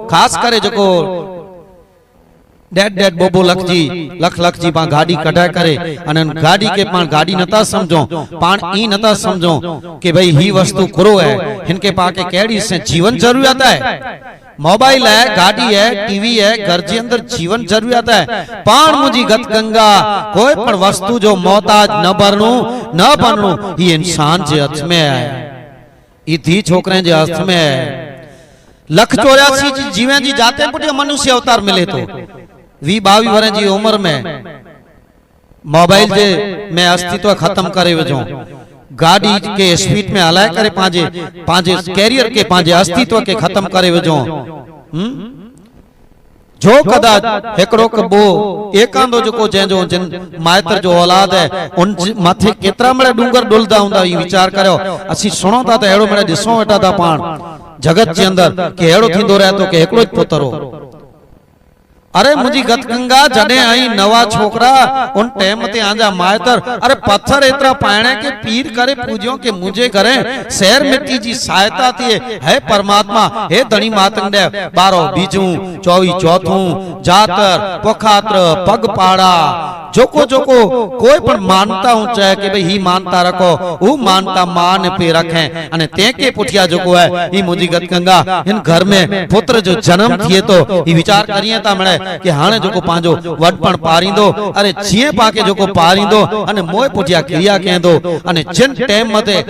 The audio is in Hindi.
खास करे जो डेड डेड बोबो लख जी पा गाड़ी कढ़ाए करे अने गाड़ी के पान गाड़ी नता समझो पान ई नता समझो कि भाई ही वस्तु करो है इनके पाके केड़ी से जीवन जरूरत है। मोबाइल है, गाड़ी है, टीवी है, घर के अंदर जीवन जरूरत है। पान मुझी गत गंगा कोई पण वस्तु जो मोहताज न बनू ये इंसान जे हथ में है, ये धी छोकरे जे हथ में है। 184 जी जीवन जी जाते पुटे मनुष्य अवतार मिले तो 20-22 वर्ष जी उम्र में मोबाइल जे में अस्तित्व खत्म करे वजो गाड़ी के स्पीड में हलाए करे पांजे कैरियर के पांजे अस्तित्व के खत्म करे वजो जो कदाच एकड़ो कबो एकांदो जो जंहिंजो जिन माइतर जो औलाद है उन माथे केतरा मड़े डूंगर डुलदा हुंदा ई विचार करो असी सुनो था तो एड़ो मड़े दिसो वेठा था पाण जगत के अंदर के एड़ो थींदो रहे तो के एकड़ो ज पुतरो। अरे मुझी गत गंगा जडे आई नवा छोकरा उन टाइम ते आजा मायतर अरे पत्थर इतना पायणे के पीर करे पूजियो के मुझे करे शहर मिट्टी जी सहायता थी है परमात्मा हे धनी मातंग 12 बीजू 24 चौथू जातर पोखात्र पगपाड़ा जोको जोको कोई पण मानता हूं चाहे कि भाई ही मानता रखो वो मानता मान पे रखे अने ते के पुठिया जोको है ई मुझी गत गंगा इन घर में पुत्र जो जन्म थिए तो ई विचार करिए ता मणे कि हाने जोको पांजो वडपण पारींदो अरे जीए पाके जोको पारींदो अने मोय पुठिया क्रिया केंदो अने जिन टाइम मते